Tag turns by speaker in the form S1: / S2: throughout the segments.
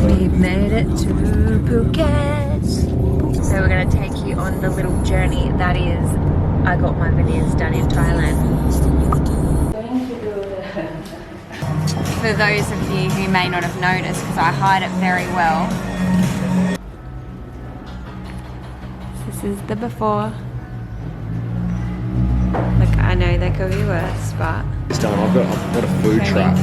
S1: We've made it to Phuket. So we're going to take you on the little journey that is, I got my veneers done in Thailand. For those of you who may not have noticed, because I hide it very well, this is the before. Look, I know there could be worse, but...
S2: I've got a food trap.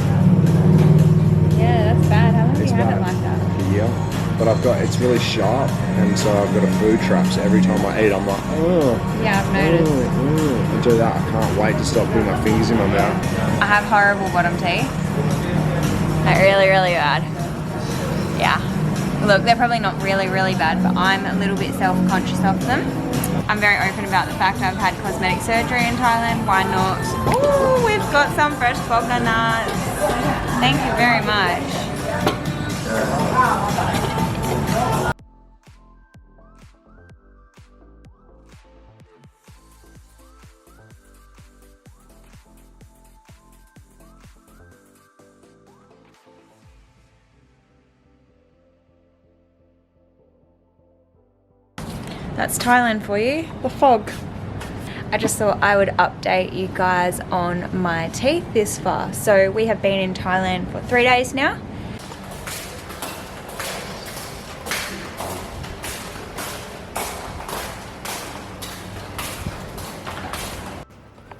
S1: Yeah, that's bad. How long have you had it like that?
S2: A year. But it's really sharp, and so I've got a food trap, so every time I eat, I'm like, oh.
S1: Yeah, I've noticed.
S2: I do that, I can't wait to stop putting my fingers in my mouth.
S1: I have horrible bottom teeth. Like really, really bad. Yeah. Look, they're probably not really, really bad, but I'm a little bit self-conscious of them. I'm very open about the fact I've had cosmetic surgery in Thailand. Why not? Ooh, we've got some fresh coconuts. Thank you very much. That's Thailand for you, the fog. I just thought I would update you guys on my teeth this far. So we have been in Thailand for 3 days now.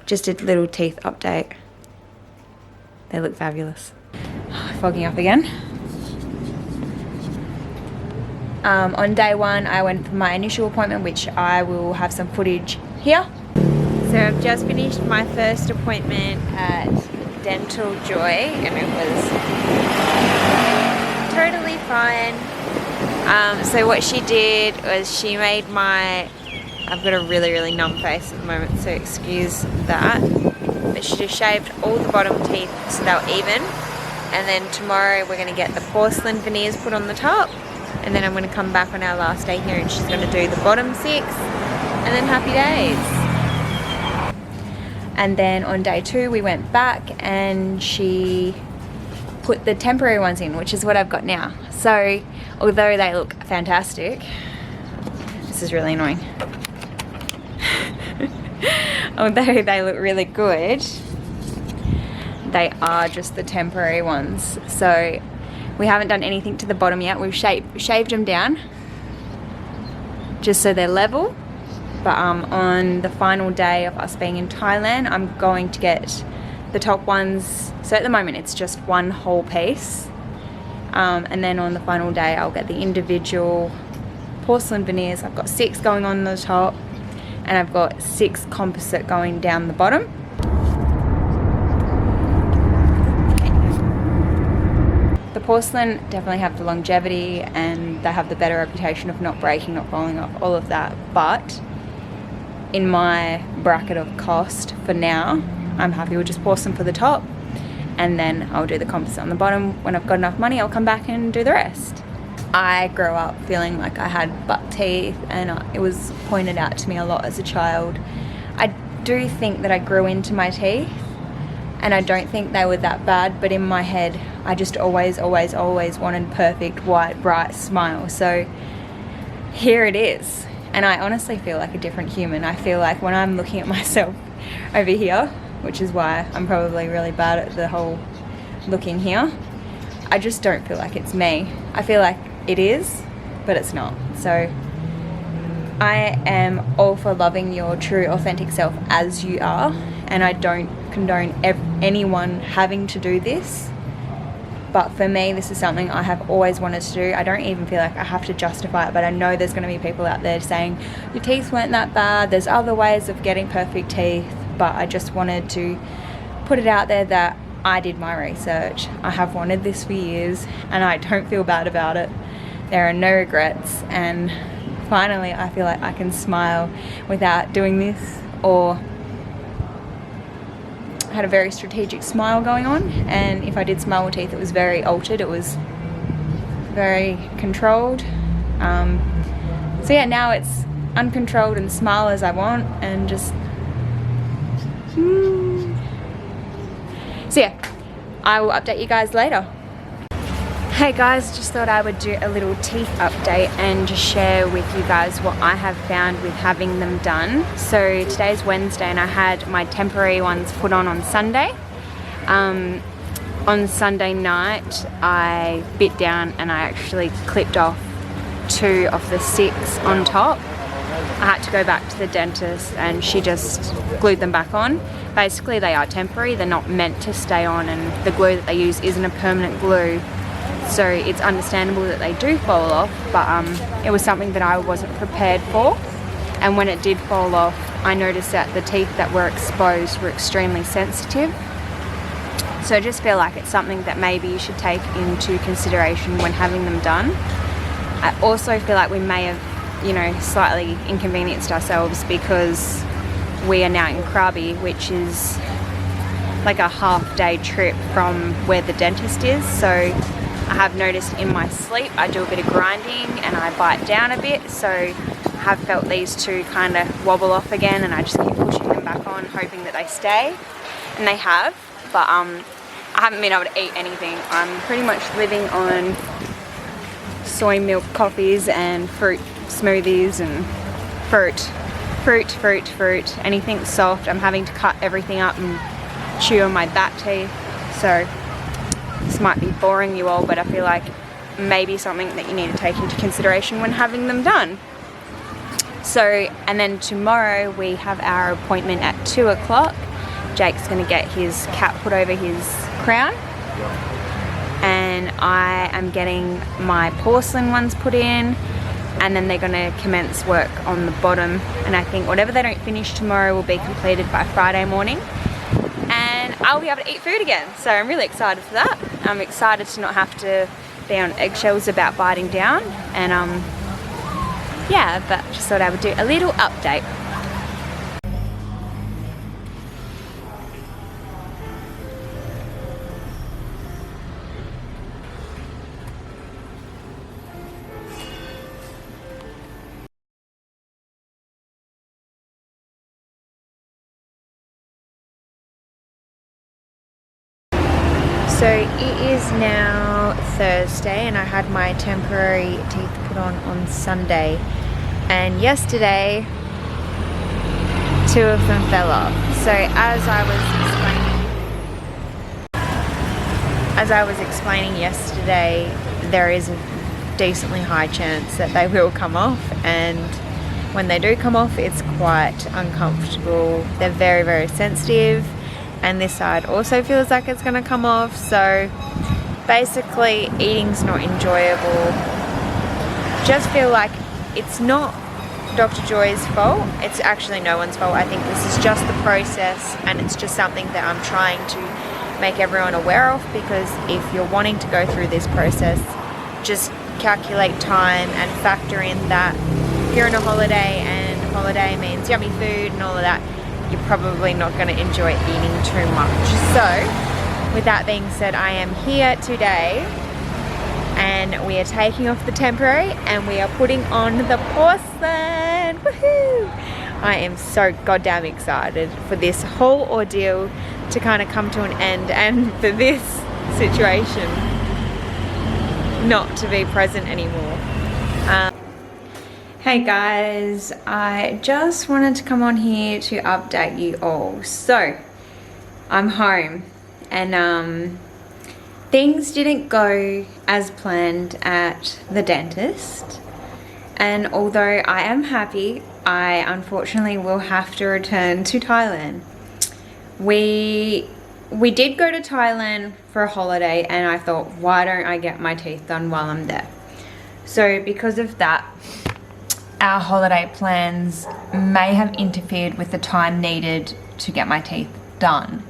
S1: Just a little teeth update. They look fabulous. Fogging up again. On day one, I went for my initial appointment, which I will have some footage here. So I've just finished my first appointment at Dental Joy, and it was totally fine. So what she did was she made I've got a really, really numb face at the moment, so excuse that. But she just shaved all the bottom teeth so they were even. And then tomorrow we're going to get the porcelain veneers put on the top. And then I'm going to come back on our last day here and she's going to do the bottom 6 and then happy days. And then on day 2 we went back and she put the temporary ones in, which is what I've got now. So although they look fantastic, this is really annoying. Although they look really good, they are just the temporary ones. So we haven't done anything to the bottom yet. We've shaved them down just so they're level. But on the final day of us being in Thailand, I'm going to get the top ones. So at the moment it's just one whole piece. And then on the final day I'll get the individual porcelain veneers. I've got 6 going on the top and I've got 6 composite going down the bottom. The porcelain definitely have the longevity and they have the better reputation of not breaking, not falling off, all of that. But in my bracket of cost for now, I'm happy with just porcelain for the top and then I'll do the composite on the bottom. When I've got enough money, I'll come back and do the rest. I grew up feeling like I had buck teeth and it was pointed out to me a lot as a child. I do think that I grew into my teeth and I don't think they were that bad, but in my head I just always wanted perfect, white, bright smile. So here it is. And I honestly feel like a different human. I feel like when I'm looking at myself over here, which is why I'm probably really bad at the whole looking here, I just don't feel like it's me. I feel like it is, but it's not. So I am all for loving your true, authentic self as you are, and I don't condone anyone having to do this. But for me, this is something I have always wanted to do. I don't even feel like I have to justify it, but I know there's going to be people out there saying, your teeth weren't that bad, there's other ways of getting perfect teeth. But I just wanted to put it out there that I did my research. I have wanted this for years and I don't feel bad about it. There are no regrets, and finally I feel like I can smile without doing this. Or I had a very strategic smile going on, and if I did smile with teeth it was very altered, it was very controlled. So yeah, now it's uncontrolled and smile as I want and just so yeah, I will update you guys later. Hey guys, just thought I would do a little teeth update and just share with you guys what I have found with having them done. So today's Wednesday and I had my temporary ones put on Sunday. On Sunday night I bit down and I actually clipped off 2 of the 6 on top. I had to go back to the dentist and she just glued them back on. Basically they are temporary, they're not meant to stay on, and the glue that they use isn't a permanent glue. So it's understandable that they do fall off, but it was something that I wasn't prepared for. And when it did fall off, I noticed that the teeth that were exposed were extremely sensitive. So I just feel like it's something that maybe you should take into consideration when having them done. I also feel like we may have, you know, slightly inconvenienced ourselves because we are now in Krabi, which is like a half-day trip from where the dentist is. So I have noticed in my sleep I do a bit of grinding and I bite down a bit, so I have felt these 2 kind of wobble off again, and I just keep pushing them back on hoping that they stay, and they have. But I haven't been able to eat anything. I'm pretty much living on soy milk coffees and fruit smoothies and fruit, anything soft. I'm having to cut everything up and chew on my back teeth. So this might be boring you all, but I feel like maybe something that you need to take into consideration when having them done. So, and then tomorrow we have our appointment at 2 o'clock. Jake's gonna get his cap put over his crown. And I am getting my porcelain ones put in, and then they're gonna commence work on the bottom. And I think whatever they don't finish tomorrow will be completed by Friday morning. And I'll be able to eat food again. So I'm really excited for that. I'm excited to not have to be on eggshells about biting down. And yeah, but just thought I would do a little update. So it is now Thursday and I had my temporary teeth put on Sunday, and yesterday 2 of them fell off. So as I was explaining yesterday, there is a decently high chance that they will come off, and when they do come off it's quite uncomfortable. They're very, very sensitive. And this side also feels like it's going to come off. So basically eating's not enjoyable. Just feel like it's not Dr. Joy's fault. It's actually no one's fault. I think this is just the process, and it's just something that I'm trying to make everyone aware of, because if you're wanting to go through this process, just calculate time and factor in that if you're on a holiday and holiday means yummy food and all of that, you're probably not going to enjoy eating too much. So with that being said, I am here today and we are taking off the temporary and we are putting on the porcelain. Woohoo! I am so goddamn excited for this whole ordeal to kind of come to an end, and for this situation not to be present anymore. Hey guys, I just wanted to come on here to update you all. So, I'm home and things didn't go as planned at the dentist. And although I am happy, I unfortunately will have to return to Thailand. We did go to Thailand for a holiday, and I thought, why don't I get my teeth done while I'm there? So because of that, our holiday plans may have interfered with the time needed to get my teeth done.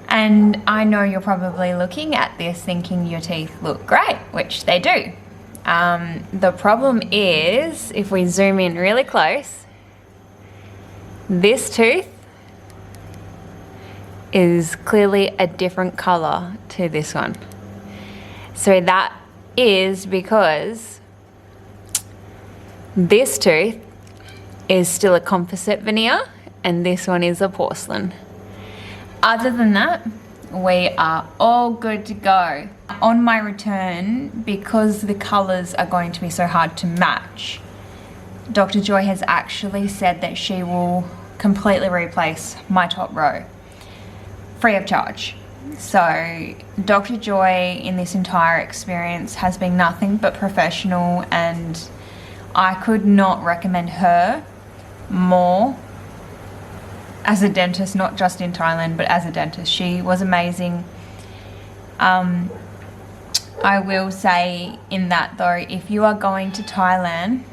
S1: And I know you're probably looking at this thinking your teeth look great, which they do. The problem is, if we zoom in really close, this tooth is clearly a different color to this one. So that is because this tooth is still a composite veneer and this one is a porcelain. Other than that, we are all good to go. On my return, because the colours are going to be so hard to match, Dr. Joy has actually said that she will completely replace my top row, free of charge. So Dr. Joy in this entire experience has been nothing but professional, and I could not recommend her more as a dentist, not just in Thailand, but as a dentist. She was amazing. I will say in that though, if you are going to Thailand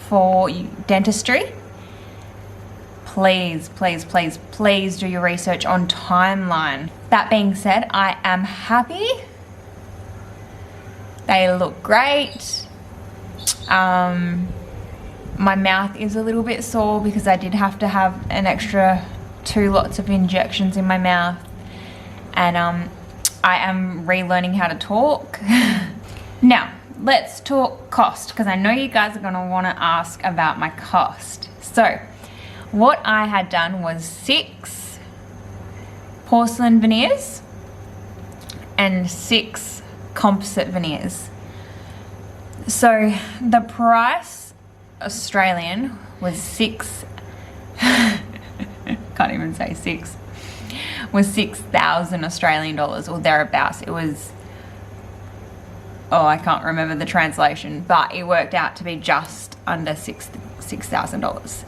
S1: for dentistry, please, please, please, please do your research on timeline. That being said, I am happy. They look great. My mouth is a little bit sore because I did have to have an extra 2 lots of injections in my mouth, and I am relearning how to talk. Now let's talk cost, because I know you guys are going to want to ask about my cost. So what I had done was 6 porcelain veneers and 6 composite veneers. So the price Australian was 6 can't even say 6 was 6,000 Australian dollars or thereabouts. It was, oh, I can't remember the translation, but it worked out to be just under $6,000.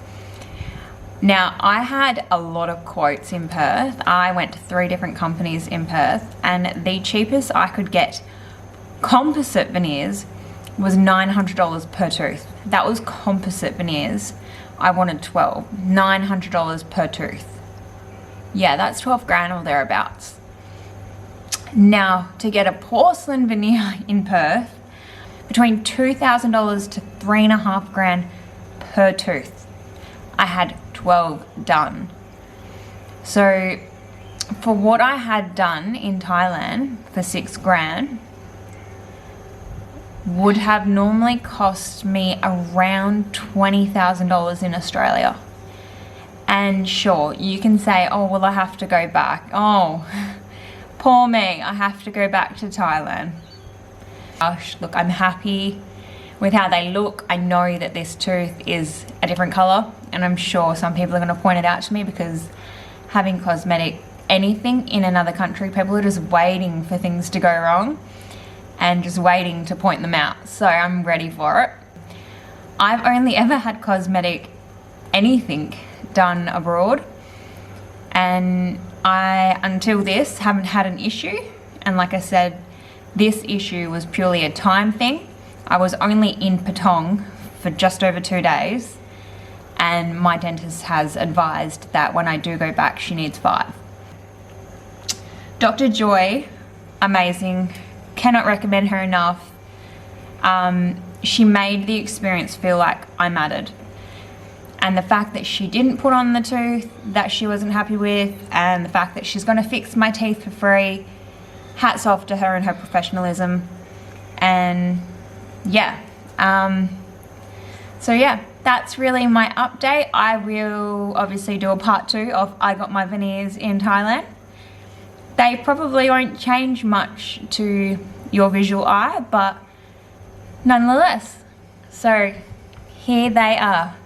S1: Now, I had a lot of quotes in Perth. I went to 3 different companies in Perth, and the cheapest I could get composite veneers was $900 per tooth. That was composite veneers. I wanted 12, $900 per tooth. Yeah, that's 12 grand or thereabouts. Now, to get a porcelain veneer in Perth, between $2,000 to $3.5 grand per tooth. I had 12 done. So for what I had done in Thailand for 6 grand, would have normally cost me around $20,000 in Australia. And sure, you can say, oh, well, I have to go back. Oh, poor me, I have to go back to Thailand. Gosh, look, I'm happy with how they look. I know that this tooth is a different color, and I'm sure some people are going to point it out to me, because having cosmetic anything in another country, people are just waiting for things to go wrong and just waiting to point them out. So I'm ready for it. I've only ever had cosmetic anything done abroad, and I, until this, haven't had an issue. And like I said, this issue was purely a time thing. I was only in Patong for just over 2 days, and my dentist has advised that when I do go back, she needs 5. Dr. Joy, amazing. Cannot recommend her enough. She made the experience feel like I'm added. And the fact that she didn't put on the tooth that she wasn't happy with, and the fact that she's going to fix my teeth for free, hats off to her and her professionalism. And yeah, so yeah, that's really my update. I will obviously do a part 2 of I got my veneers in Thailand. They probably won't change much to your visual eye, but nonetheless, so here they are.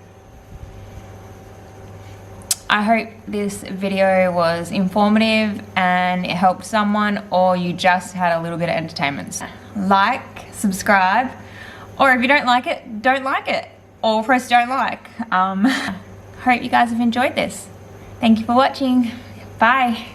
S1: I hope this video was informative and it helped someone, or you just had a little bit of entertainment. Like, subscribe, or if you don't like it, don't like it, or press don't like. Hope you guys have enjoyed this. Thank you for watching. Bye.